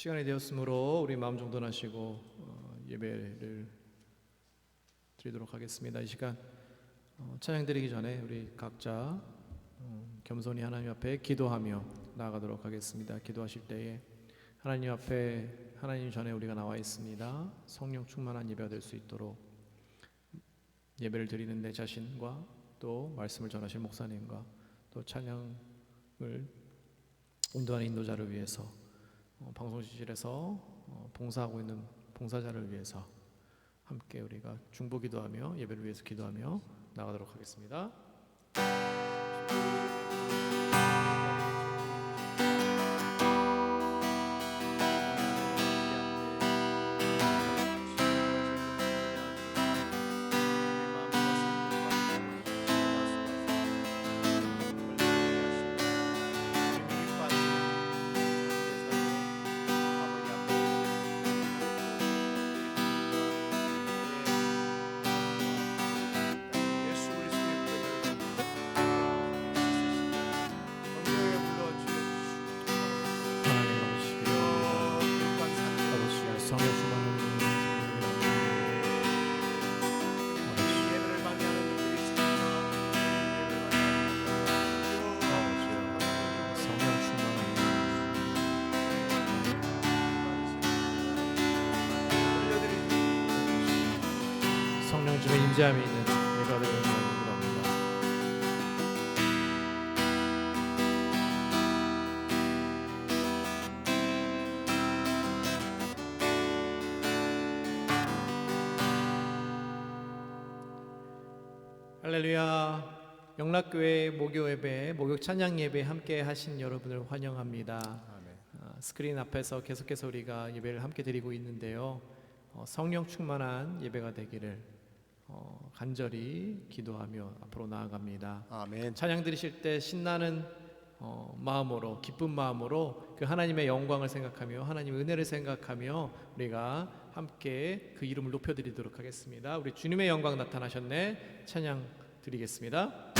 시간이 되었으므로 우리 마음 정돈하시고 예배를 드리도록 하겠습니다. 이 시간 찬양 드리기 전에 우리 각자 겸손히 하나님 앞에 기도하며 나아가도록 하겠습니다. 기도하실 때에 하나님 앞에 하나님 전에 우리가 나와 있습니다. 성령 충만한 예배가 될 수 있도록 예배를 드리는 내 자신과 또 말씀을 전하실 목사님과 또 찬양을 인도하는 인도자를 위해서 방송실에서 봉사하고 있는 봉사자를 위해서 함께 우리가 중보 기도하며 예배를 위해서 기도하며 나가도록 하겠습니다. 성령 주의 임재함이 있는 예배가 되는 기도합니다. 할렐루야. 영락교회 목요 예배, 목요 찬양 예배 함께 하신 여러분을 환영합니다. 스크린 앞에서 계속해서 우리가 예배를 함께 드리고 있는데요. 성령 충만한 예배가 되기를 간절히 기도하며 앞으로 나아갑니다. 아멘. 찬양 드리실 때 신나는 마음으로, 기쁜 마음으로 그 하나님의 영광을 생각하며 하나님의 은혜를 생각하며 우리가 함께 그 이름을 높여드리도록 하겠습니다. 우리 주님의 영광 나타나셨네. 찬양 드리겠습니다.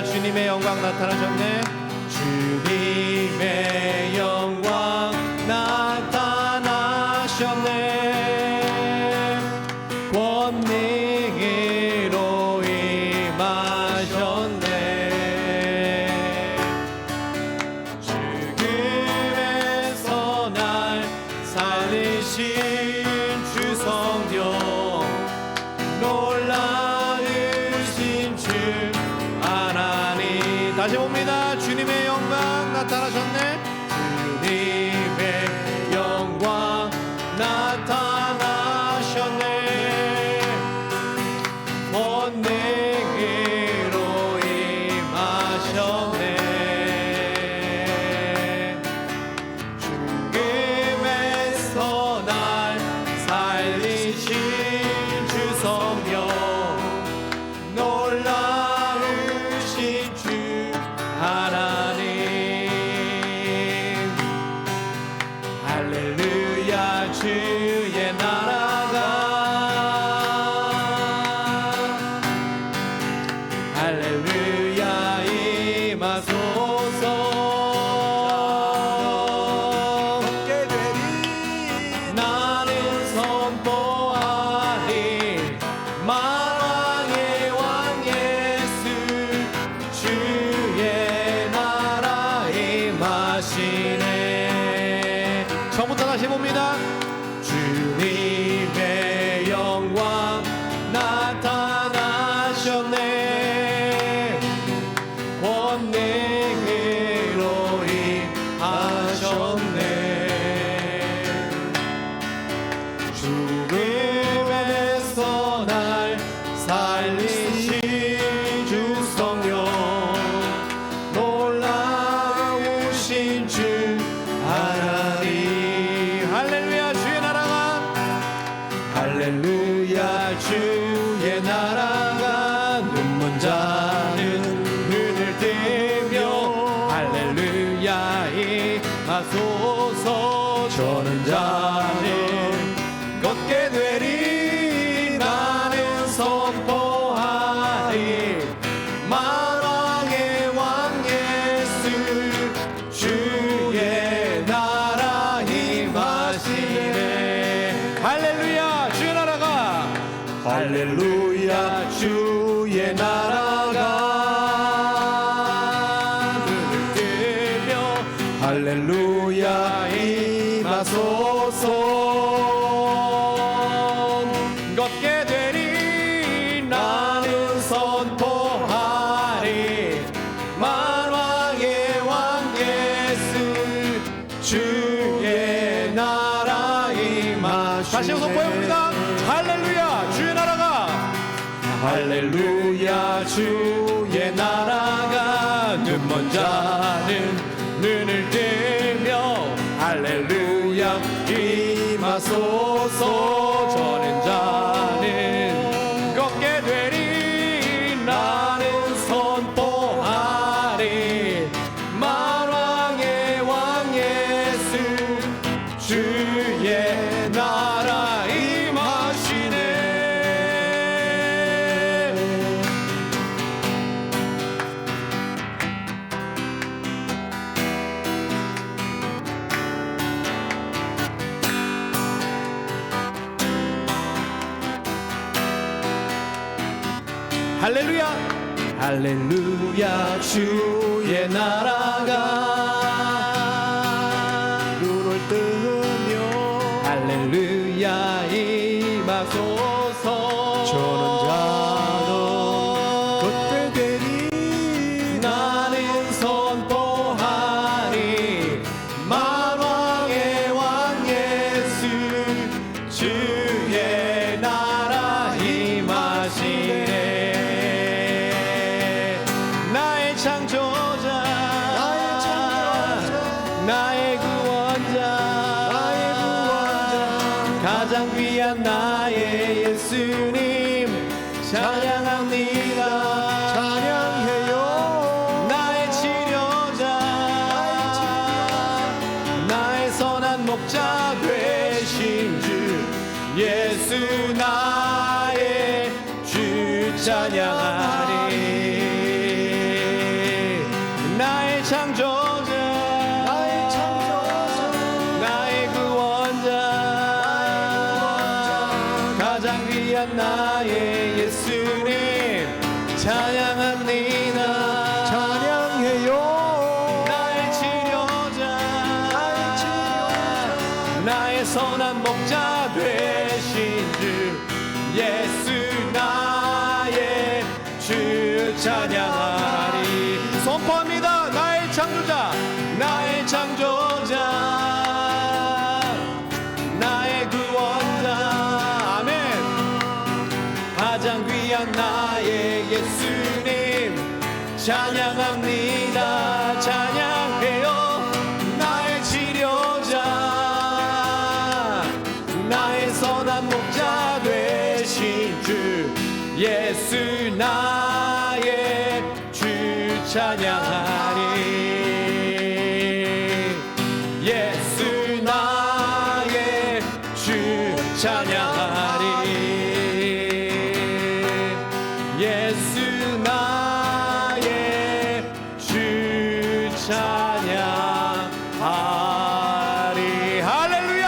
주님의 영광 나타나셨네. 주님의 영광 나타나셨네. 권능으로 임하셨네. 죽음에서 날 살리신 주 성령, 놀라우신 주 하나님. 다시 봅니다. 주님의 영광 나타나셨네. 주님의 영광 나타나셨네. 권능으로 임하셨네. 죽음에서 날 살리신 주 성령, 놀라우신 주 하나님. 할렐루야. 주의 나라가, 할렐루야 임하소서. 나는 선포하리 만왕의 왕 예수, 주의 나라 임하시네. 처음부터 다시 봅니다. 주님의 영광 나타나셨네. 권능으로 임하셨네. 임하소서. 저는 자는 걷게 되리. 나는 선포하리. 만왕의 왕 예수 주의 나라 임하시네. 할렐루야 주의 나라가, 할렐루야 주의 나라가 눈을 뜨며 할렐루야 임하소서. 걷게 되리. 나는 선포하리. 만왕의 왕 예수 주의 나라 임하시네. 다시 한번 선포해봅니다. 할렐루야 주의 나라가, 할렐루야 주의 나라가 눈먼 자는 눈을 뜨며 할렐루야 임하소서. 저는 자는 걷게 되리. 나는 선포하리. 만왕의 왕 예수 주의 나라 임하시네. 할렐루야 할렐루야 주의 나라가 눈을 뜨며 할렐루야 임하소서. 저는 자는 걷게 되리. 나는 선포하리. 만왕의 왕 예수 주의 나라 임하시네. 나의 창조자, 나의 구원자, 가장 귀한 나의 예수님 찬양합니다. 찬양해요. 나의 치료자, 나의 선한 목자 되신 주 예수 나의 주 찬양하리. 나의 창조자, 나의 구원자, 가장 귀한 나의 예수님 찬양합니다. 찬양해요. 나의 치료자, 나의 선한 목자 되신 주 예수 나의 주 찬양하리. 선포합니다. 나의 창조자, 나의 창조자, 나의 구원자, 아멘. 가장 귀한 나의 예수님 찬양합니다. 찬양해요. 나의 치료자, 나의 선한 목자 되신 주 예수 나의 주 찬양하리. 예수 나의 주 찬양하리. 예수 나의 주 찬양하리. 할렐루야.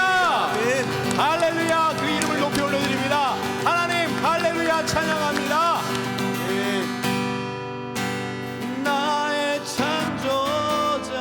할렐루야. 그 이름을 높이 올려드립니다. 하나님 할렐루야 찬양합니다. 나의 창조자,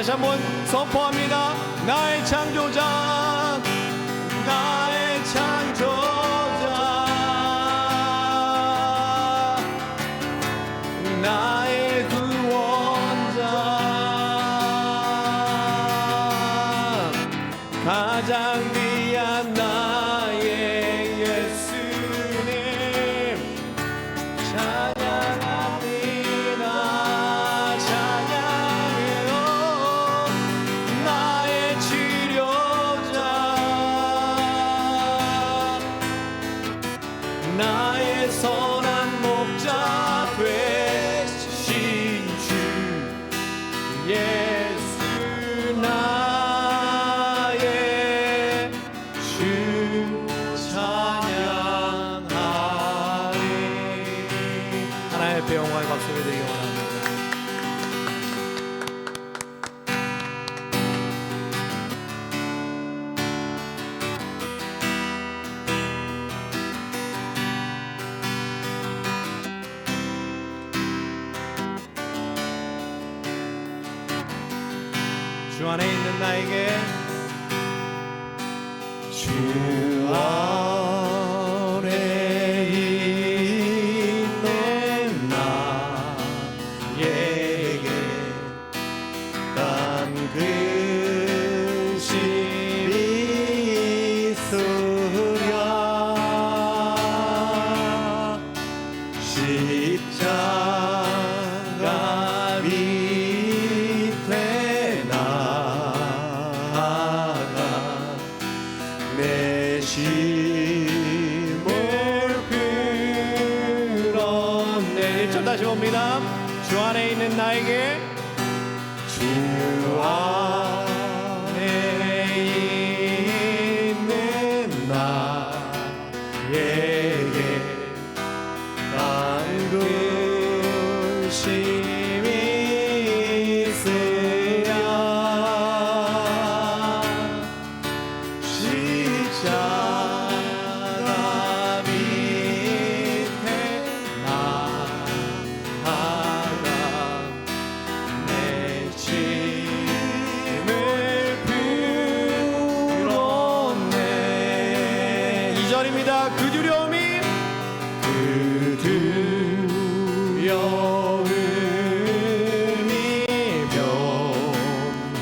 다시 한번 선포합니다. 나의 창조자, 나의 창조자, 나의 구원자, 가장 귀한 나의 예수님 찬양합니다. 찬양해요. 나의 치료자, 나의 선한 목자 되신 주 예수, 나의 주 찬양하리. 하나의 배 영광의 박수 드리기 원합니다. 주 안에 있는 나에게, 주 안에 있는 나에게 난 근심이 있으랴. 십자가 밑에 내 심을 풀었네. 1절 다시 봅니다. 주 안에 있는 나에게, 주 안에 있는 나에게 난 근심이 있으랴. 십자가 밑에 나아가 내 짐을 풀었네. 2절입니다. 그 두려움이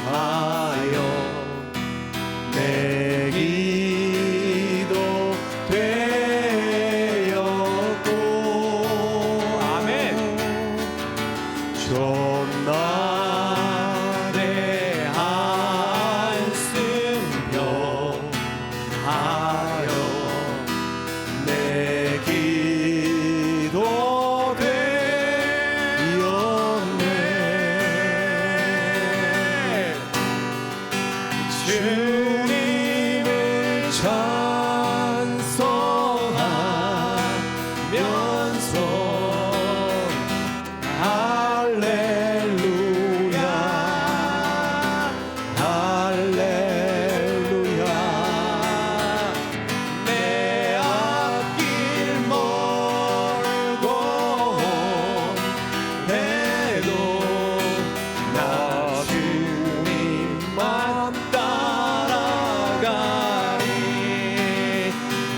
변하여 내 기도 되었고. 아멘. 전날의 한숨 변하여 내 기도 되었네. 주님을 찬송하면서 할렐루야, 할렐루야. 내 앞길 멀고 해도 나 주님만 따라가리.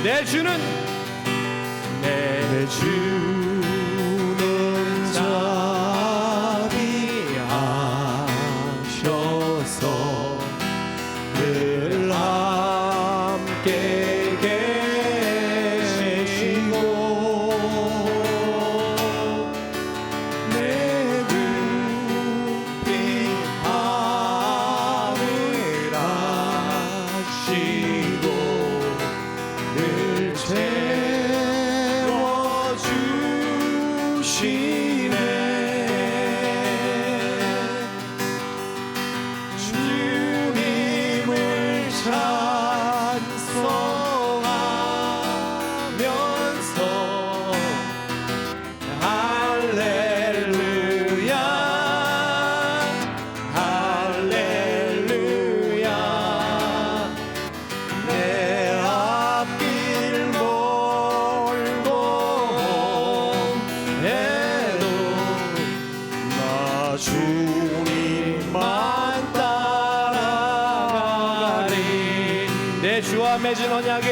내 주는 자비하셔서 늘 함께 계시고 내 눈빛 하늘하시고 늘 채워주시네. 주님을 찬송하면서 할렐루야, 할렐루야. 내 앞길 멀고 해도 나 주님만 맺은 언약은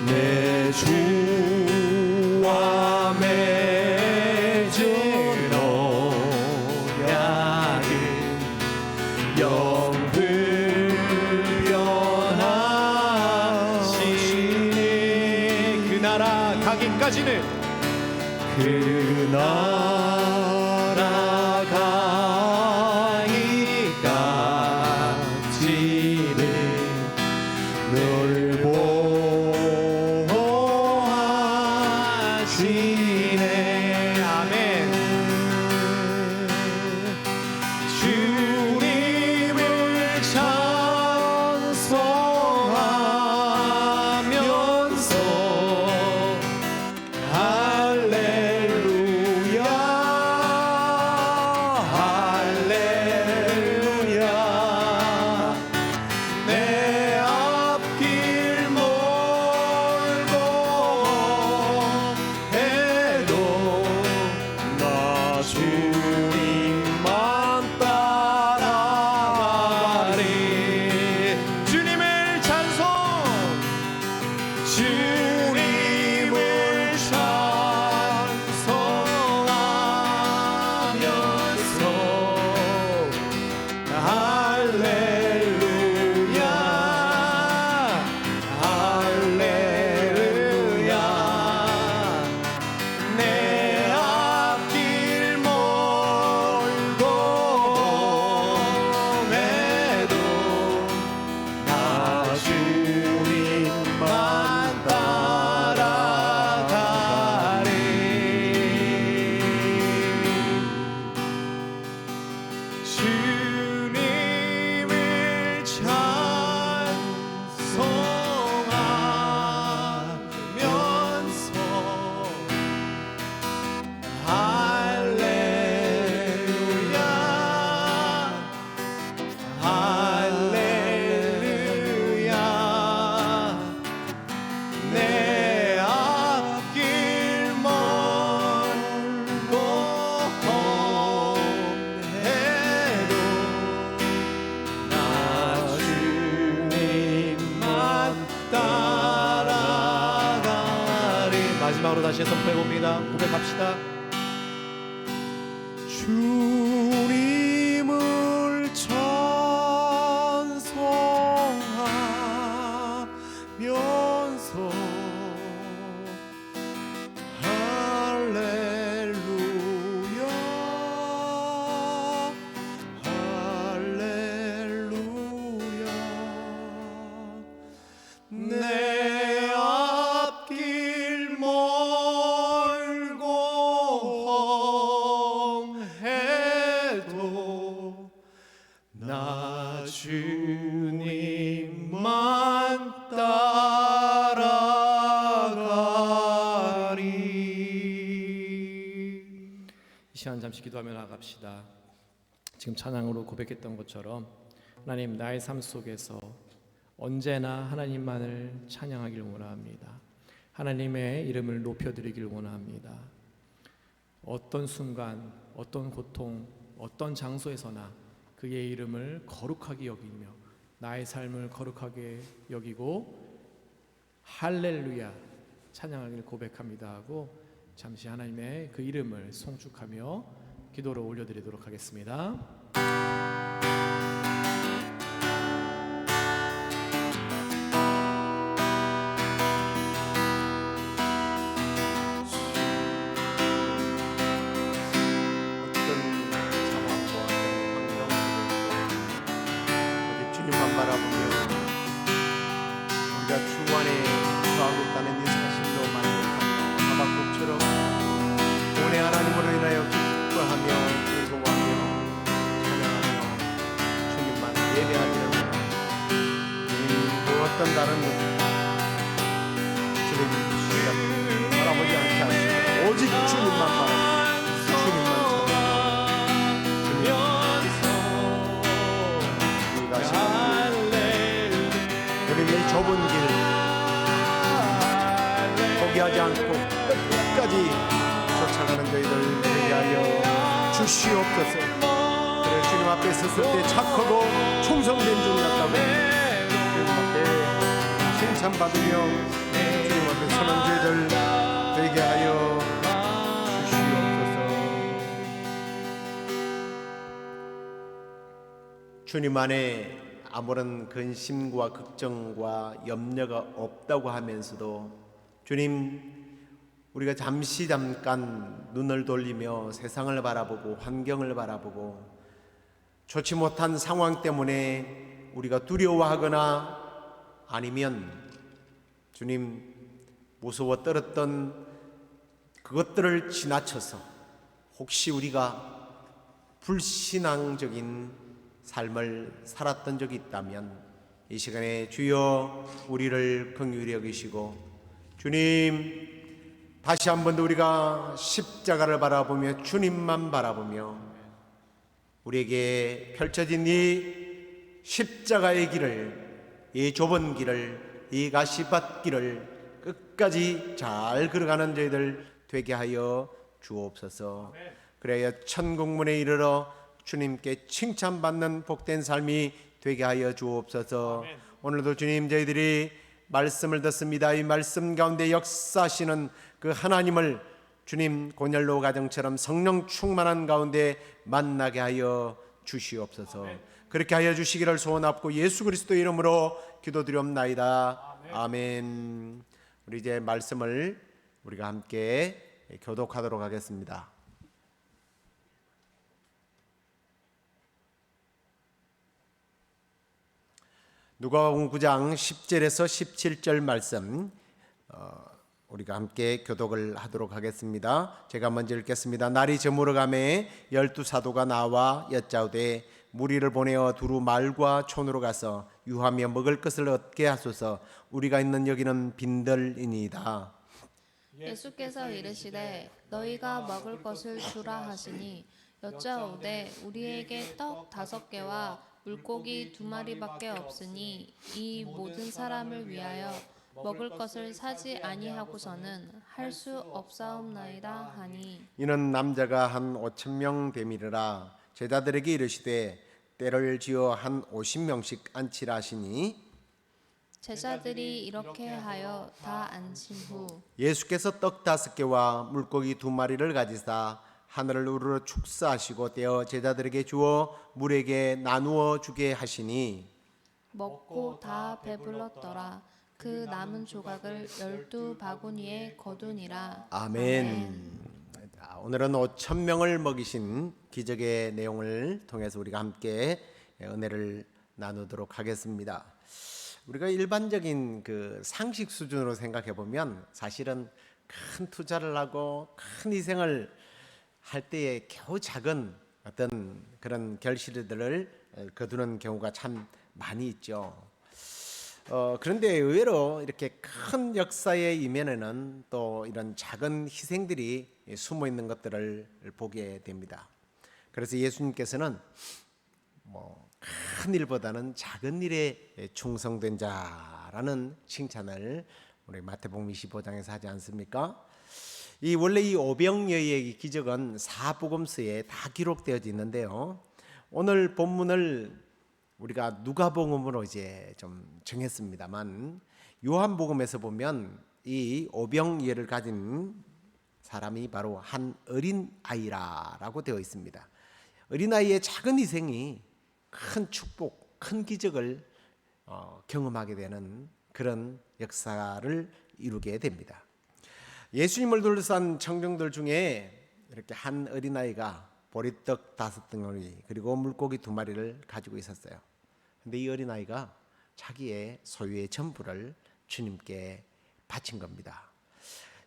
내 주와 맺은 언약은 영불변하시니 그 나라 가기까지는 그 나라 가기까지는 널 보호하시네. 아멘. 주님을 찬송하면서 할렐루야 할렐루야 내 앞길 멀고 해도 나 주님만 따라가리. 주님을 찬송. 주님을 찬송하면서 할렐루야 할렐루야 내 앞길 멀고 해도 나 주님만 따라가리. 주님을 찬송하면서 할렐루야 할렐루야 내 앞길 멀고 해도 나 주님만 따라가리. 마지막으로 다시 선포해 봅니다. 고백합시다. 주님을 찬송하면서 할렐루야 할렐루야 내 앞길 멀고 해도 나 주님만 따라가리. 이 시간 잠시 기도하며 나갑시다. 지금 찬양으로 고백했던 것처럼 하나님, 나의 삶 속에서 언제나 하나님만을 찬양하길 원합니다. 하나님의 이름을 높여드리길 원합니다. 어떤 순간, 어떤 고통, 어떤 장소에서나 그의 이름을 거룩하게 여기며 나의 삶을 거룩하게 여기고 할렐루야 찬양하기를 고백합니다 하고 잠시 하나님의 그 이름을 송축하며 기도를 올려드리도록 하겠습니다. 주님만 바라보며 우리가 주 안에 거하고 있다는 이 사실로 만족하며 하박국처럼 오늘 하나님으로 인하여 기뻐하며 즐거워하며 찬양하며 주님만 예배하기를 원합니다. 그 어떤 다른 주님 바라보지 않게 하시고 오직 주님만 바라보며 주님만 우리는 이 좁은 길 포기하지 않고 끝까지 쫓아가는 저희들 위하여 주시옵소서. 그래 주님 앞에 섰을 때 착하고 충성된 줄 같다고 주님 앞에 칭찬받으며 주님 앞에 서는 저희들 되게 하여 주시옵소서. 주님 안에 아무런 근심과 걱정과 염려가 없다고 하면서도 주님, 우리가 잠깐 눈을 돌리며 세상을 바라보고 환경을 바라보고 좋지 못한 상황 때문에 우리가 두려워하거나 아니면 주님 무서워 떨었던 그것들을 지나쳐서 혹시 우리가 불신앙적인 삶을 살았던 적이 있다면 이 시간에 주여 우리를 긍휼히 여기시고 주님 다시 한 번 더 우리가 십자가를 바라보며 주님만 바라보며 우리에게 펼쳐진 이 십자가의 길을, 이 좁은 길을, 이 가시밭 길을 끝까지 잘 걸어가는 저희들 되게 하여 주옵소서. 그래야 천국문에 이르러 주님께 칭찬받는 복된 삶이 되게 하여 주옵소서. 오늘도 주님 저희들이 말씀을 듣습니다. 이 말씀 가운데 역사하시는 그 하나님을 주님 고넬로 가정처럼 성령 충만한 가운데 만나게 하여 주시옵소서. 그렇게 하여 주시기를 소원하고 예수 그리스도 이름으로 기도드리옵나이다. 아멘. 우리 이제 말씀을 우리가 함께 교독하도록 하겠습니다. 누가복음 9장 10절에서 17절 말씀 우리가 함께 교독을 하도록 하겠습니다. 제가 먼저 읽겠습니다. 날이 저물어가매 12사도가 나와 여짜오되 무리를 보내어 두루 말과 촌으로 가서 유하며 먹을 것을 얻게 하소서. 우리가 있는 여기는 빈들이니이다. 예수께서 이르시되 너희가 먹을 것을 주라 하시니 여짜오되 우리에게 떡 5개와 물고기 2마리밖에 없으니 이 모든 사람을 위하여 먹을 것을 사지 아니하고서는 할 수 없사옵나이다 하니 이는 남자가 한 5,000명 되미르라. 제자들에게 이르시되 때를 지어 한 50명씩 앉히라 하시니 제자들이 이렇게 하여 다 앉힌 후 예수께서 떡 5개와 물고기 2마리를 가지사 하늘을 우러러 축사하시고 떼어 제자들에게 주어 물에게 나누어 주게 하시니 먹고 다 배불렀더라. 그 남은 조각을 12바구니에 거두니라. 아멘. 오늘은 5,000명을 먹이신 기적의 내용을 통해서 우리가 함께 은혜를 나누도록 하겠습니다. 우리가 일반적인 그 상식 수준으로 생각해 보면 사실은 큰 투자를 하고 큰 희생을 할 때에 겨우 작은 어떤 그런 결실들을 거두는 경우가 참 많이 있죠. 그런데 의외로 이렇게 큰 역사의 이면에는 또 이런 작은 희생들이 숨어 있는 것들을 보게 됩니다. 그래서 예수님께서는 큰 일보다는 작은 일에 충성된 자라는 칭찬을 우리 마태복음 25장에서 하지 않습니까? 원래 이 오병이어의 기적은 사복음서에 다 기록되어져 있는데요. 오늘 본문을 우리가 누가복음으로 이제 좀 정했습니다만 요한복음에서 보면 이 오병이어를 가진 사람이 바로 한 어린 아이라고 되어 있습니다. 어린 아이의 작은 희생이 큰 축복, 큰 기적을 경험하게 되는 그런 역사를 이루게 됩니다. 예수님을 둘러싼 청중들 중에 이렇게 한 어린아이가 보리떡 5덩어리 그리고 물고기 2마리를 가지고 있었어요. 근데 이 어린아이가 자기의 소유의 전부를 주님께 바친 겁니다.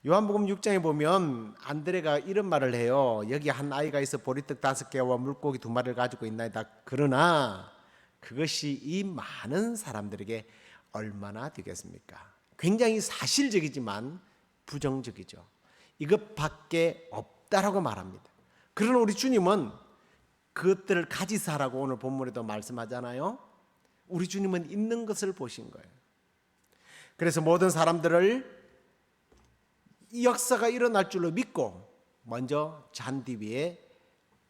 요한복음 6장에 보면 안드레가 이런 말을 해요. 여기 한 아이가 있어 보리떡 5개와 물고기 2마리를 가지고 있나이다. 그러나 그것이 이 많은 사람들에게 얼마나 되겠습니까? 굉장히 사실적이지만 부정적이죠. 이것밖에 없다라고 말합니다. 그러나 우리 주님은 그것들을 가지사라고 오늘 본문에도 말씀하잖아요. 우리 주님은 있는 것을 보신 거예요. 그래서 모든 사람들을 이 역사가 일어날 줄로 믿고 먼저 잔디 위에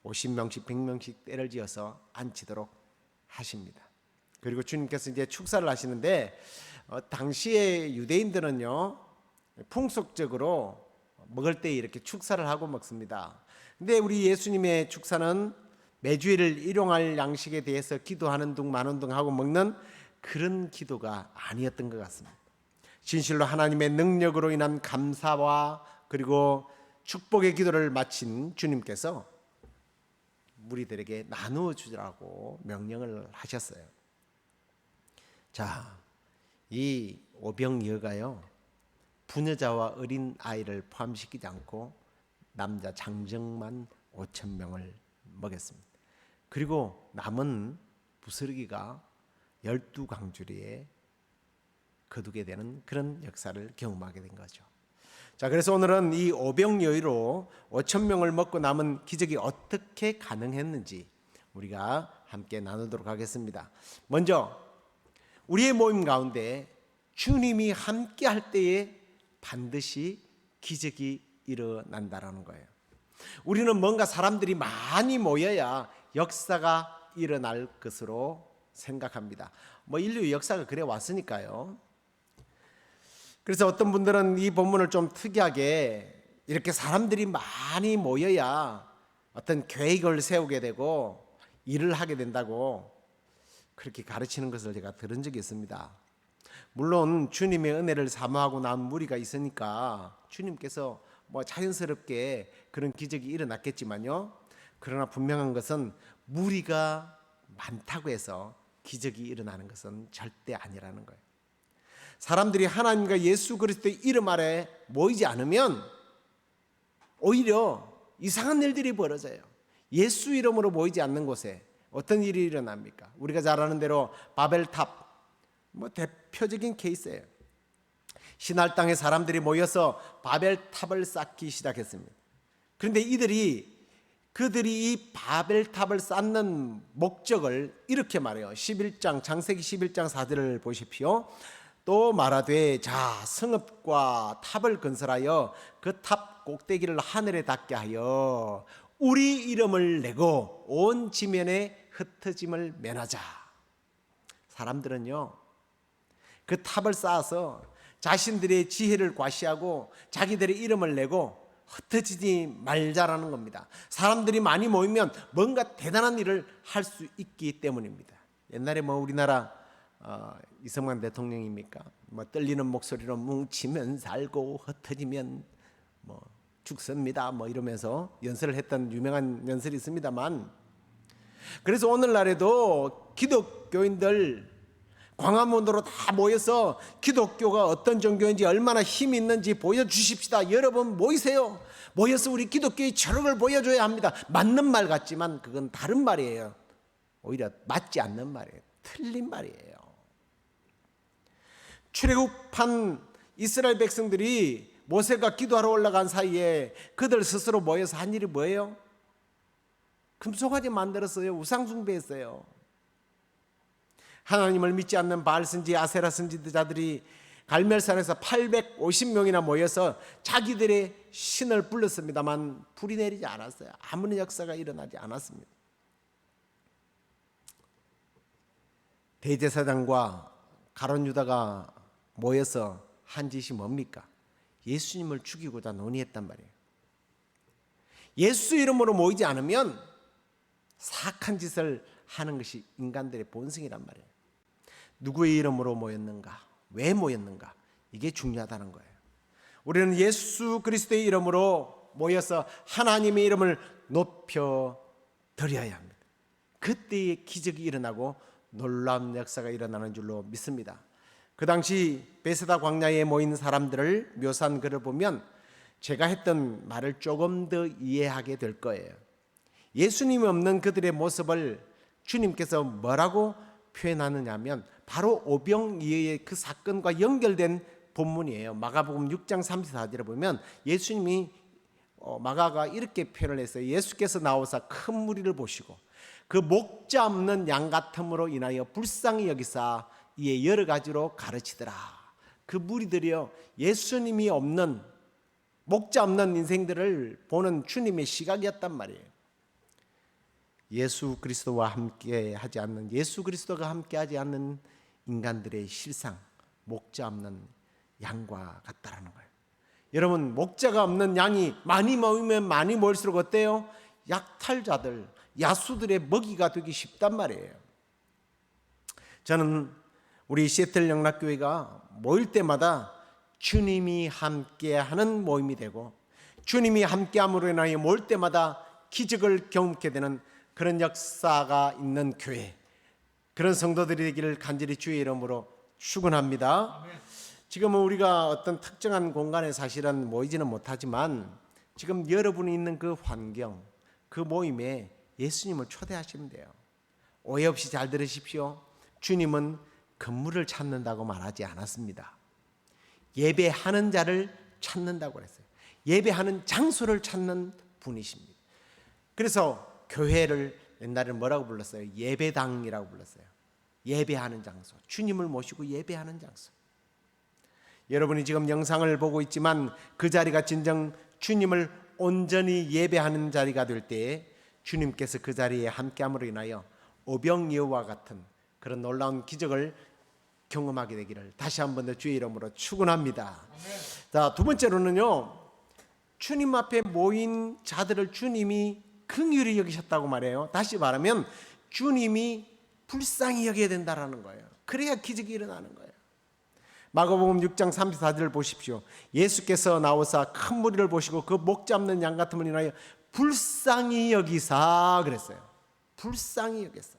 50명씩 100명씩 때를 지어서 앉히도록 하십니다. 그리고 주님께서 이제 축사를 하시는데 당시에 유대인들은요 풍속적으로 먹을 때 이렇게 축사를 하고 먹습니다. 근데 우리 예수님의 축사는 매주일을 일용할 양식에 대해서 기도하는 둥 마는 둥 하고 먹는 그런 기도가 아니었던 것 같습니다. 진실로 하나님의 능력으로 인한 감사와 그리고 축복의 기도를 마친 주님께서 무리들에게 나누어 주라고 명령을 하셨어요. 자, 이 오병이어가요 부녀자와 어린 아이를 포함시키지 않고 남자 장정만 5,000명을 먹였습니다. 그리고 남은 부스러기가 12광주리에 거두게 되는 그런 역사를 경험하게 된 거죠. 자, 그래서 오늘은 이 오병이어로 5,000명을 먹고 남은 기적이 어떻게 가능했는지 우리가 함께 나누도록 하겠습니다. 먼저 우리의 모임 가운데 주님이 함께 할 때에 반드시 기적이 일어난다라는 거예요. 우리는 뭔가 사람들이 많이 모여야 역사가 일어날 것으로 생각합니다. 인류의 역사가 그래 왔으니까요. 그래서 어떤 분들은 이 본문을 좀 특이하게 이렇게 사람들이 많이 모여야 어떤 계획을 세우게 되고 일을 하게 된다고 그렇게 가르치는 것을 제가 들은 적이 있습니다. 물론 주님의 은혜를 사모하고 난 무리가 있으니까 주님께서 자연스럽게 그런 기적이 일어났겠지만요. 그러나 분명한 것은 무리가 많다고 해서 기적이 일어나는 것은 절대 아니라는 거예요. 사람들이 하나님과 예수 그리스도의 이름 아래 모이지 않으면 오히려 이상한 일들이 벌어져요. 예수 이름으로 모이지 않는 곳에 어떤 일이 일어납니까? 우리가 잘 아는 대로 바벨탑 대표적인 케이스예요. 신할 땅에 사람들이 모여서 바벨탑을 쌓기 시작했습니다. 그런데 그들이 이 바벨탑을 쌓는 목적을 이렇게 말해요. 창세기 11장 4절을 보십시오. 또 말하되 자 성읍과 탑을 건설하여 그 탑 꼭대기를 하늘에 닿게 하여 우리 이름을 내고 온 지면에 흩어짐을 면하자. 사람들은요 그 탑을 쌓아서 자신들의 지혜를 과시하고 자기들의 이름을 내고 흩어지지 말자라는 겁니다. 사람들이 많이 모이면 뭔가 대단한 일을 할 수 있기 때문입니다. 옛날에 우리나라 이승만 대통령입니까? 떨리는 목소리로 뭉치면 살고 흩어지면 죽습니다. 이러면서 연설을 했던 유명한 연설이 있습니다만, 그래서 오늘날에도 기독교인들 광화문으로 다 모여서 기독교가 어떤 종교인지 얼마나 힘이 있는지 보여주십시다. 여러분 모이세요. 모여서 우리 기독교의 철학을 보여줘야 합니다. 맞는 말 같지만 그건 다른 말이에요. 오히려 맞지 않는 말이에요. 틀린 말이에요. 출애굽한 이스라엘 백성들이 모세가 기도하러 올라간 사이에 그들 스스로 모여서 한 일이 뭐예요? 금송아지 만들었어요. 우상 숭배했어요. 하나님을 믿지 않는 바알 선지 아세라 선지자들이 갈멜산에서 850명이나 모여서 자기들의 신을 불렀습니다만 불이 내리지 않았어요. 아무런 역사가 일어나지 않았습니다. 대제사장과 가룟 유다가 모여서 한 짓이 뭡니까? 예수님을 죽이고자 논의했단 말이에요. 예수 이름으로 모이지 않으면 사악한 짓을 하는 것이 인간들의 본성이란 말이에요. 누구의 이름으로 모였는가? 왜 모였는가? 이게 중요하다는 거예요. 우리는 예수 그리스도의 이름으로 모여서 하나님의 이름을 높여 드려야 합니다. 그때에 기적이 일어나고 놀라운 역사가 일어나는 줄로 믿습니다. 그 당시 베세다 광야에 모인 사람들을 묘사한 글을 보면 제가 했던 말을 조금 더 이해하게 될 거예요. 예수님이 없는 그들의 모습을 주님께서 뭐라고 표현하느냐 하면 바로 오병이어의 그 사건과 연결된 본문이에요. 마가복음 6장 34절에 보면 예수님이 마가가 이렇게 표현을 했어요. 예수께서 나오사 큰 무리를 보시고 그 목자 없는 양 같음으로 인하여 불쌍히 여기사 이에 여러 가지로 가르치더라. 그 무리들이요 예수님이 없는 목자 없는 인생들을 보는 주님의 시각이었단 말이에요. 예수 그리스도와 함께 하지 않는, 예수 그리스도가 함께 하지 않는 인간들의 실상, 목자 없는 양과 같다라는 거예요. 여러분, 목자가 없는 양이 많이 모이면 많이 모일수록 어때요? 약탈자들, 야수들의 먹이가 되기 쉽단 말이에요. 저는 우리 시애틀 영락교회가 모일 때마다 주님이 함께하는 모임이 되고, 주님이 함께함으로 인하여 모일 때마다 기적을 경험하게 되는 그런 역사가 있는 교회, 그런 성도들이 되기를 간절히 주의 이름으로 축원합니다. 지금은 우리가 어떤 특정한 공간에 사실은 모이지는 못하지만 지금 여러분이 있는 그 환경, 그 모임에 예수님을 초대하시면 돼요. 오해 없이 잘 들으십시오. 주님은 건물을 찾는다고 말하지 않았습니다. 예배하는 자를 찾는다고 그랬어요. 예배하는 장소를 찾는 분이십니다. 그래서 교회를 옛날에는 뭐라고 불렀어요? 예배당이라고 불렀어요. 예배하는 장소, 주님을 모시고 예배하는 장소. 여러분이 지금 영상을 보고 있지만 그 자리가 진정 주님을 온전히 예배하는 자리가 될 때에 주님께서 그 자리에 함께함으로 인하여 오병이어와 같은 그런 놀라운 기적을 경험하게 되기를 다시 한 번 더 주의 이름으로 축원합니다. 자, 두 번째로는요, 주님 앞에 모인 자들을 주님이 긍휼히 여기셨다고 말해요. 다시 말하면 주님이 불쌍히 여겨야 된다라는 거예요. 그래야 기적이 일어나는 거예요. 마가복음 6장 34절을 보십시오. 예수께서 나오사 큰 무리를 보시고 그 목 잡는 양 같음을 인하여 불쌍히 여기사 그랬어요. 불쌍히 여겼어요.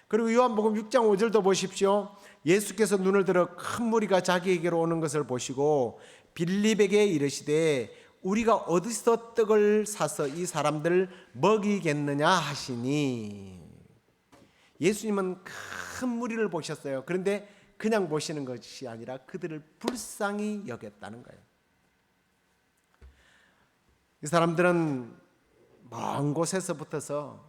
그리고 요한복음 6장 5절도 보십시오. 예수께서 눈을 들어 큰 무리가 자기에게로 오는 것을 보시고 빌립에게 이르시되 우리가 어디서 떡을 사서 이 사람들 먹이겠느냐 하시니. 예수님은 큰 무리를 보셨어요. 그런데 그냥 보시는 것이 아니라 그들을 불쌍히 여겼다는 거예요. 이 사람들은 먼 곳에서부터서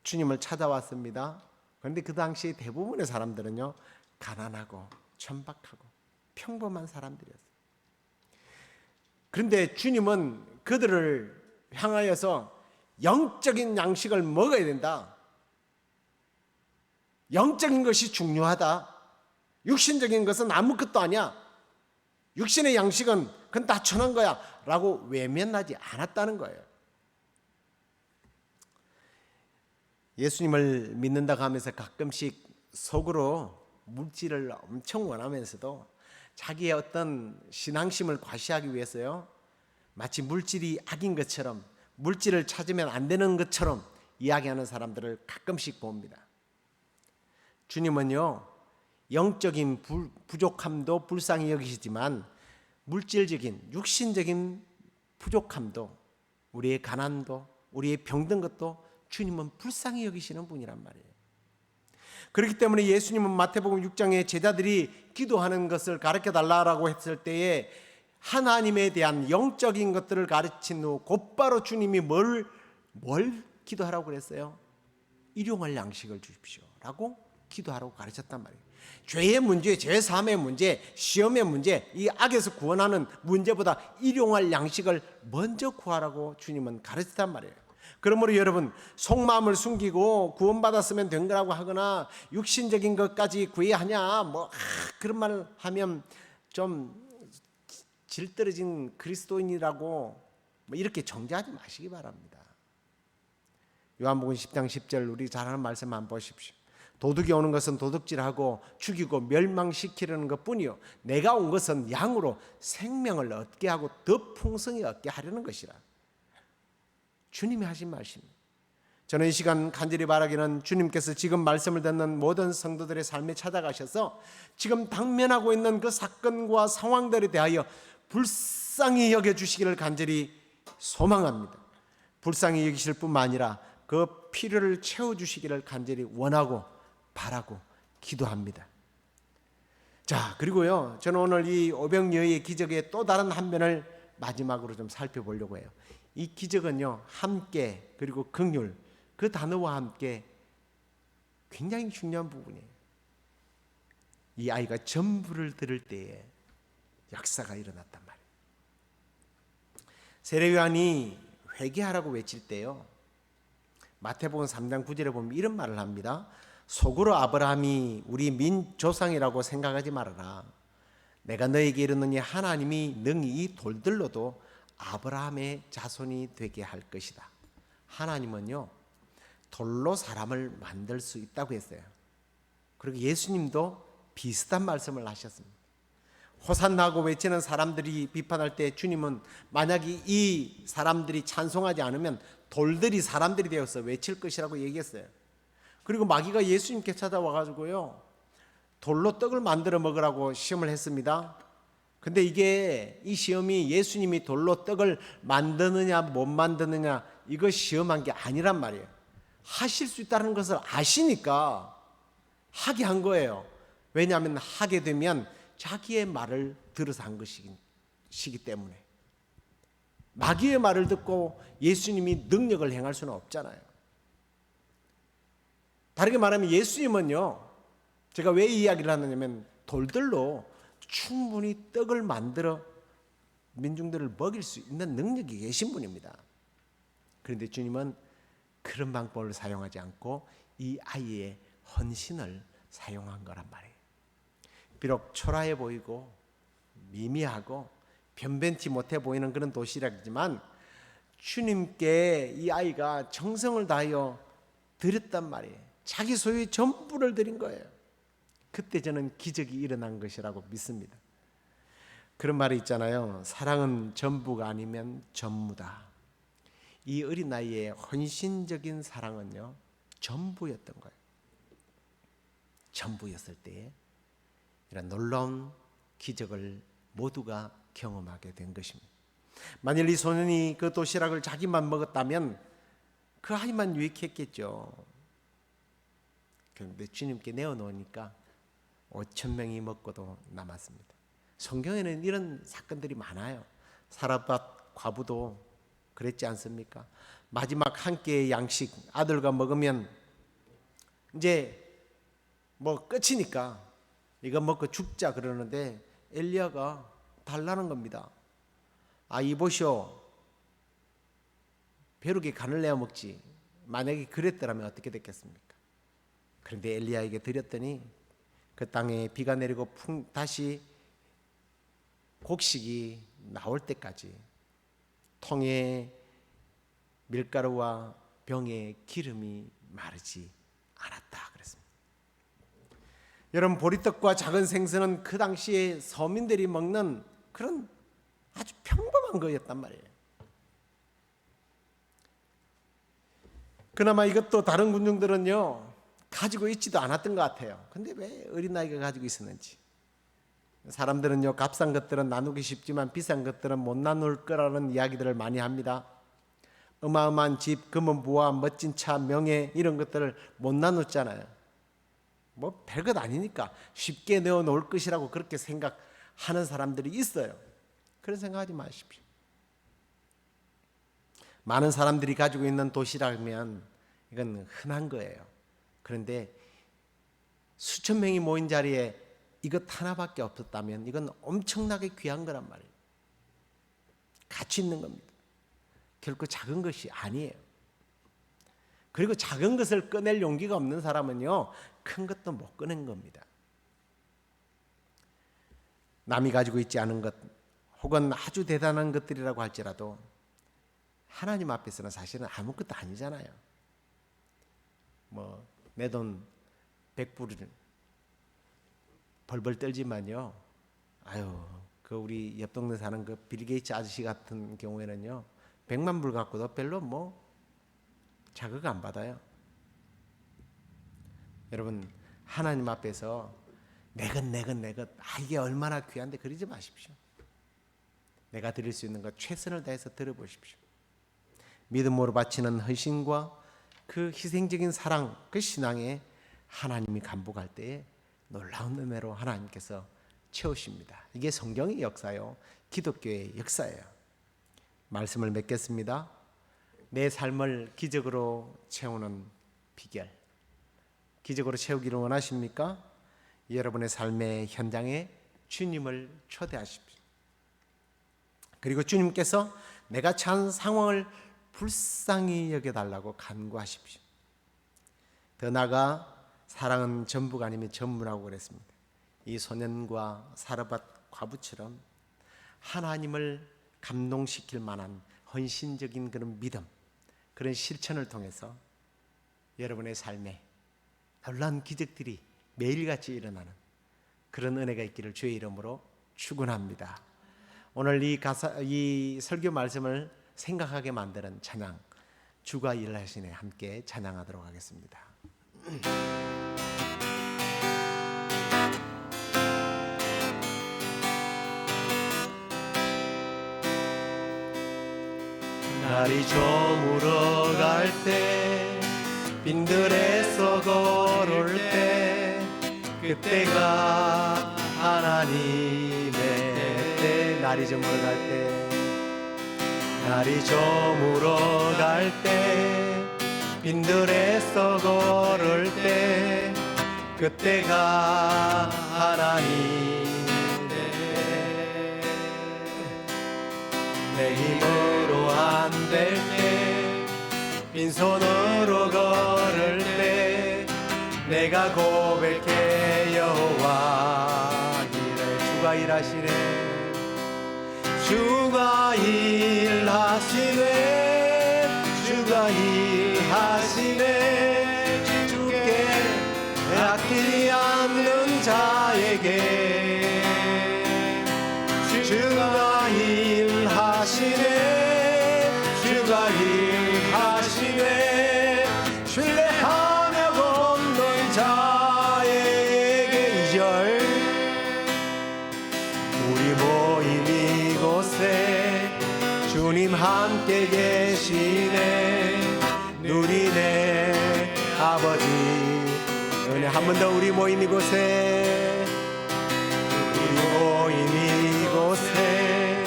주님을 찾아왔습니다. 그런데 그 당시 대부분의 사람들은요, 가난하고 천박하고 평범한 사람들이었어요. 그런데 주님은 그들을 향하여서 영적인 양식을 먹어야 된다. 영적인 것이 중요하다. 육신적인 것은 아무것도 아니야. 육신의 양식은 그건 다 천한 거야 라고 외면하지 않았다는 거예요. 예수님을 믿는다고 하면서 가끔씩 속으로 물질을 엄청 원하면서도 자기의 어떤 신앙심을 과시하기 위해서요, 마치 물질이 악인 것처럼, 물질을 찾으면 안 되는 것처럼 이야기하는 사람들을 가끔씩 봅니다. 주님은요, 영적인 부족함도 불쌍히 여기시지만 물질적인 육신적인 부족함도, 우리의 가난도, 우리의 병든 것도 주님은 불쌍히 여기시는 분이란 말이에요. 그렇기 때문에 예수님은 마태복음 6장에 제자들이 기도하는 것을 가르쳐 달라고 했을 때에 하나님에 대한 영적인 것들을 가르친 후 곧바로 주님이 뭘 기도하라고 그랬어요? 일용할 양식을 주십시오 라고 기도하라고 가르쳤단 말이에요. 죄의 문제, 죄 사함의 문제, 시험의 문제, 이 악에서 구원하는 문제보다 일용할 양식을 먼저 구하라고 주님은 가르쳤단 말이에요. 그러므로 여러분, 속마음을 숨기고 구원받았으면 된 거라고 하거나 육신적인 것까지 구해야 하냐 그런 말을 하면 좀 질떨어진 그리스도인이라고 이렇게 정죄하지 마시기 바랍니다. 요한복음 10장 10절 우리 잘 아는 말씀 한번 보십시오. 도둑이 오는 것은 도둑질하고 죽이고 멸망시키려는 것뿐이요 내가 온 것은 양으로 생명을 얻게 하고 더 풍성히 얻게 하려는 것이라. 주님이 하신 말씀입니다. 저는 이 시간 간절히 바라기는 주님께서 지금 말씀을 듣는 모든 성도들의 삶에 찾아가셔서 지금 당면하고 있는 그 사건과 상황들에 대하여 불쌍히 여겨주시기를 간절히 소망합니다. 불쌍히 여기실 뿐만 아니라 그 필요를 채워주시기를 간절히 원하고 바라고 기도합니다. 자, 그리고요, 저는 오늘 이 오병이어의 기적의 또 다른 한 면을 마지막으로 좀 살펴보려고 해요. 이 기적은요, 함께 그리고 긍휼, 그 단어와 함께 굉장히 중요한 부분이에요. 이 아이가 전부를 들을 때에 역사가 일어났단 말이에요. 세례요한이 회개하라고 외칠 때요, 마태복음 3장 9절에 보면 이런 말을 합니다. 속으로 아브라함이 우리 민조상이라고 생각하지 말아라. 내가 너에게 이르노니 하나님이 능히 이 돌들로도 아브라함의 자손이 되게 할 것이다. 하나님은요, 돌로 사람을 만들 수 있다고 했어요. 그리고 예수님도 비슷한 말씀을 하셨습니다. 호산나고 외치는 사람들이 비판할 때 주님은 만약에 이 사람들이 찬송하지 않으면 돌들이 사람들이 되어서 외칠 것이라고 얘기했어요. 그리고 마귀가 예수님께 찾아와 가지고요, 돌로 떡을 만들어 먹으라고 시험을 했습니다. 근데 이 시험이 예수님이 돌로 떡을 만드느냐 못 만드느냐 이거 시험한 게 아니란 말이에요. 하실 수 있다는 것을 아시니까 하게 한 거예요. 왜냐하면 하게 되면 자기의 말을 들어서 한 것이기 때문에. 마귀의 말을 듣고 예수님이 능력을 행할 수는 없잖아요. 다르게 말하면 예수님은요, 제가 왜 이 이야기를 하느냐면 돌들로 충분히 떡을 만들어 민중들을 먹일 수 있는 능력이 계신 분입니다. 그런데 주님은 그런 방법을 사용하지 않고 이 아이의 헌신을 사용한 거란 말이에요. 비록 초라해 보이고 미미하고 변변치 못해 보이는 그런 도시락이지만 주님께 이 아이가 정성을 다하여 드렸단 말이에요. 자기 소유의 전부를 드린 거예요. 그때 저는 기적이 일어난 것이라고 믿습니다. 그런 말이 있잖아요. 사랑은 전부가 아니면 전무다. 이 어린 나이의 헌신적인 사랑은요, 전부였던 거예요. 전부였을 때에 이런 놀라운 기적을 모두가 경험하게 된 것입니다. 만일 이 소년이 그 도시락을 자기만 먹었다면 그 아이만 유익했겠죠. 그런데 주님께 내어놓으니까 5천 명이 먹고도 남았습니다. 성경에는 이런 사건들이 많아요. 사라밧 과부도 그랬지 않습니까? 마지막 한 끼의 양식 아들과 먹으면 이제 뭐 끝이니까 이거 먹고 죽자 그러는데 엘리야가 달라는 겁니다. 아, 이보시오, 벼룩에 간을 내어 먹지. 만약에 그랬더라면 어떻게 됐겠습니까? 그런데 엘리야에게 드렸더니 그 땅에 비가 내리고 다시 곡식이 나올 때까지 통에 밀가루와 병에 기름이 마르지 않았다 그랬습니다. 여러분, 보리떡과 작은 생선은 그 당시에 서민들이 먹는 그런 아주 평범한 거였단 말이에요. 그나마 이것도 다른 군중들은요 가지고 있지도 않았던 것 같아요. 근데 왜 어린아이가 가지고 있었는지. 사람들은요, 값싼 것들은 나누기 쉽지만 비싼 것들은 못 나눌 거라는 이야기들을 많이 합니다. 어마어마한 집, 금은 부와 멋진 차, 명예 이런 것들을 못 나눴잖아요. 뭐 별것 아니니까 쉽게 내어 놓을 것이라고 그렇게 생각하는 사람들이 있어요. 그런 생각하지 마십시오. 많은 사람들이 가지고 있는 도시락이면 이건 흔한 거예요. 그런데 수천 명이 모인 자리에 이것 하나밖에 없었다면 이건 엄청나게 귀한 거란 말이에요. 가치 있는 겁니다. 결코 작은 것이 아니에요. 그리고 작은 것을 꺼낼 용기가 없는 사람은요, 큰 것도 못 꺼낸 겁니다. 남이 가지고 있지 않은 것 혹은 아주 대단한 것들이라고 할지라도 하나님 앞에서는 사실은 아무것도 아니잖아요. 뭐 내 돈 100불을 벌벌 떨지만요, 아유, 그 우리 옆 동네 사는 그 빌 게이츠 아저씨 같은 경우에는요 100만 불 갖고도 별로 뭐 자극 안 받아요. 여러분, 하나님 앞에서 내 것 이게 얼마나 귀한데 그러지 마십시오. 내가 드릴 수 있는 것 최선을 다해서 들어보십시오. 믿음으로 바치는 헌신과 그 희생적인 사랑, 그 신앙에 하나님이 감복할 때에 놀라운 은혜로 하나님께서 채우십니다. 이게 성경의 역사요, 기독교의 역사예요. 말씀을 맺겠습니다. 내 삶을 기적으로 채우는 비결, 기적으로 채우기를 원하십니까? 여러분의 삶의 현장에 주님을 초대하십시오. 그리고 주님께서 내가 처한 상황을 불쌍히 여겨달라고 간구하십시오. 더 나아가 사랑은 전부가 아니면 전부라고 그랬습니다. 이 소년과 사르밧 과부처럼 하나님을 감동시킬 만한 헌신적인 그런 믿음, 그런 실천을 통해서 여러분의 삶에 놀라운 기적들이 매일같이 일어나는 그런 은혜가 있기를 주의 이름으로 축원합니다. 오늘 이 설교 말씀을 생각하게 만드는 찬양, 주가 일하시네 함께 찬양하도록 하겠습니다. 날이 저물어 갈 때, 빈들에서 걸을 때, 그때가 하나님의 때. 날이 저물어 갈 때, 날이 저물어 갈 때, 빈들에서 걸을 때, 그때가 하나님의 때. 내 힘으로 안 될 때, 빈손으로 걸을 때, 내가 고백해 여호와 이래. 주가 일하시네, 주가 일하시네, 주가 일하시네. 주께 아끼지 않는 자에게 주가 일하시네, 주가 일하시네. 신뢰하며 걷는 자에게. 2절 우리 모임 이곳에 주님 함께 계시네, 누리네 아버지 은혜. 한 번 더 우리 모임 이곳에, 우리 모임 이곳에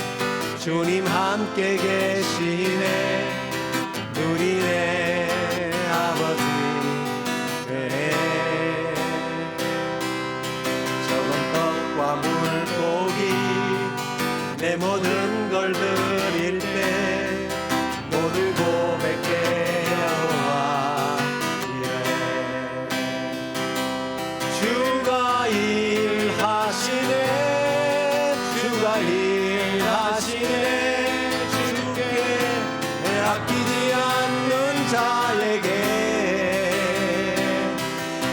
주님 함께 계시네, 누리네 아버지 은혜. 적은 떡과 물고기 내 모든 걸 드릴 때, 모두 고백해 여호와 이래. 주가 일하시네, 주가 일하시네. 주께 아끼지 않는 자에게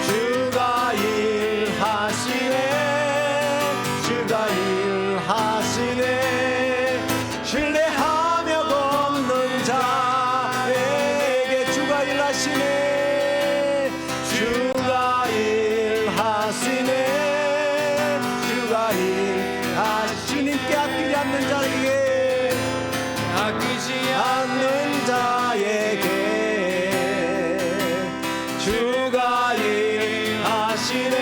주가 일하시네, 주가 일하시네. 신뢰하며 걷는 자에게 주가 일하시네, 주가 일하시네, 주가 일하시네. 주님께 아끼지 않는 자에게, 아끼지 않는 자에게 주가 일하시네,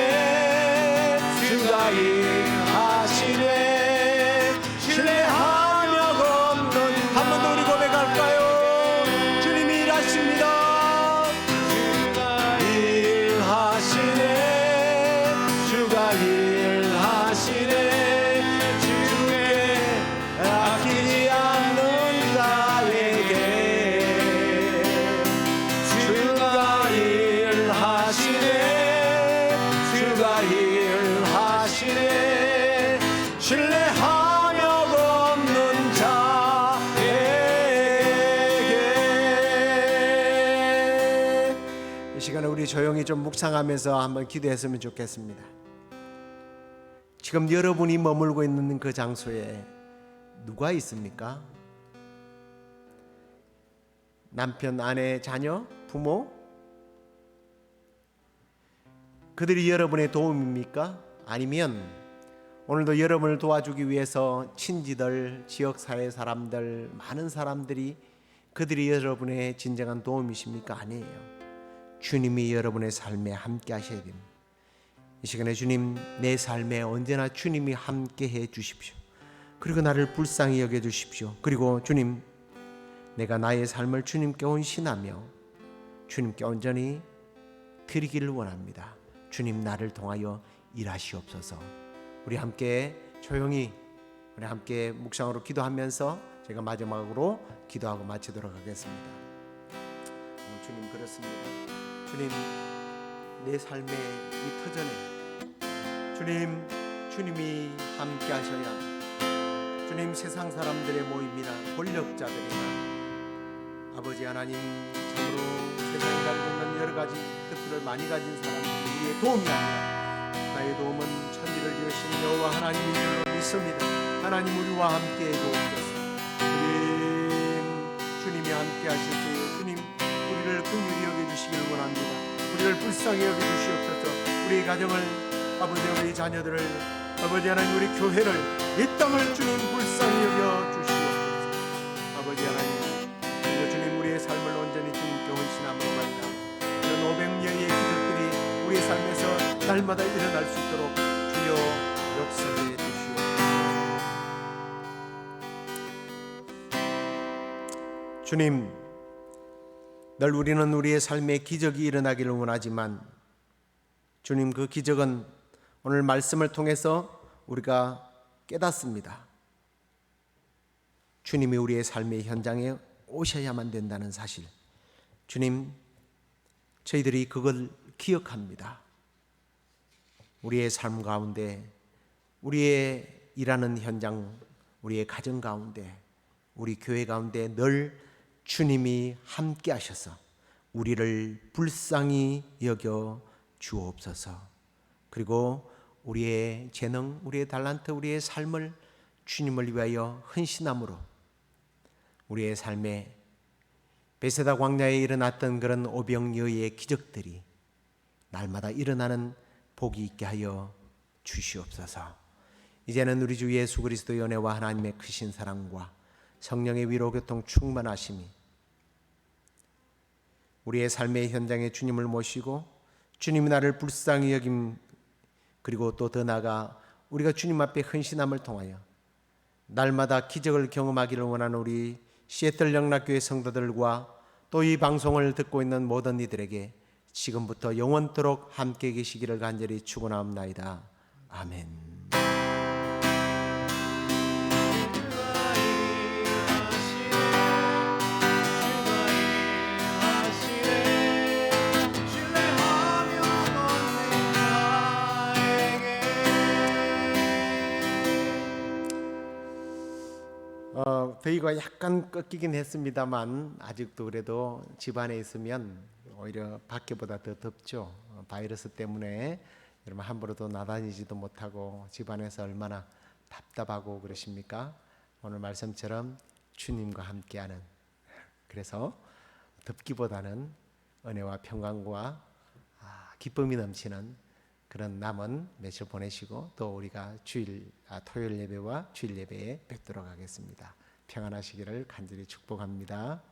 주가 일하시네. 신뢰하며 걷는. 한 번 더 우리 고백할까요? 주님이 일하십니다. 주가 일하시네, 주가 일하시네. 주께 아끼지 않는 자에게 주가 일하시네, 주가 일하시네. 신뢰하며 걷는 자에게. 이 시간에 우리 조용히 좀 묵상하면서 한번 기도했으면 좋겠습니다. 지금 여러분이 머물고 있는 그 장소에 누가 있습니까? 남편, 아내, 자녀, 부모? 그들이 여러분의 도움입니까? 아니면 오늘도 여러분을 도와주기 위해서 친지들, 지역사회 사람들, 많은 사람들이 그들이 여러분의 진정한 도움이십니까? 아니에요. 주님이 여러분의 삶에 함께 하셔야 됩니다. 이 시간에 주님, 내 삶에 언제나 주님이 함께 해 주십시오. 그리고 나를 불쌍히 여겨 주십시오. 그리고 주님, 내가 나의 삶을 주님께 헌신하며 주님께 온전히 드리기를 원합니다. 주님, 나를 통하여 일하시옵소서. 우리 함께 조용히, 우리 함께 묵상으로 기도하면서 제가 마지막으로 기도하고 마치도록 하겠습니다. 주님, 그렇습니다. 주님, 내 삶의 이 터전에 주님이 함께 하셔야 주님, 세상 사람들의 모임이나 권력자들이나 아버지 하나님, 참으로 세상이 가지고 있는 여러 가지 것들을 많이 가진 사람들이 우리의 도움이 아니라 나의 도움은 천지를 지으신 여호와 하나님인 줄로 믿습니다. 하나님, 우리와 함께 해주옵소서. 주님이 함께 하실 때 주님, 우리를 긍휼히 여겨주시길 원합니다. 우리를 불쌍히 여겨주시옵소서. 우리 가정을, 아버지, 우리 자녀들을, 아버지 하나님, 우리 교회를, 이 땅을 주님 불쌍히 여겨주시옵소서. 아버지 하나님, 그리고 주님, 우리의 삶을 온전히 주님께 헌신함으로 말미암아 이런 500여의 기적들이 우리의 삶에서 날마다 일어날 수 있도록 주여 역사해 주시옵소서. 주님, 늘 우리는 우리의 삶에 기적이 일어나기를 원하지만 주님, 그 기적은 오늘 말씀을 통해서 우리가 깨닫습니다. 주님이 우리의 삶의 현장에 오셔야만 된다는 사실, 주님, 저희들이 그걸 기억합니다. 우리의 삶 가운데, 우리의 일하는 현장, 우리의 가정 가운데, 우리 교회 가운데 늘 주님이 함께 하셔서 우리를 불쌍히 여겨 주옵소서. 그리고 우리의 재능, 우리의 달란트, 우리의 삶을 주님을 위하여 헌신함으로 우리의 삶에 베세다 광야에 일어났던 그런 오병이어의 기적들이 날마다 일어나는 복이 있게 하여 주시옵소서. 이제는 우리 주 예수 그리스도의 은혜와 하나님의 크신 사랑과 성령의 위로 교통 충만하심이 우리의 삶의 현장에 주님을 모시고 주님이 나를 불쌍히 여김, 그리고 또 더 나아가 우리가 주님 앞에 헌신함을 통하여 날마다 기적을 경험하기를 원하는 우리 시애틀 영락교회 성도들과 또 이 방송을 듣고 있는 모든 이들에게 지금부터 영원토록 함께 계시기를 간절히 축원하옵나이다. 아멘. 더위가 약간 꺾이긴 했습니다만 아직도 그래도 집안에 있으면 오히려 밖에보다 더 덥죠. 바이러스 때문에 여러분 함부로도 나다니지도 못하고 집안에서 얼마나 답답하고 그러십니까? 오늘 말씀처럼 주님과 함께하는, 그래서 덥기보다는 은혜와 평강과 기쁨이 넘치는 그런 남은 며칠 보내시고 또 우리가 토요일 예배와 주일 예배에 뵙도록 하겠습니다. 평안하시기를 간절히 축복합니다.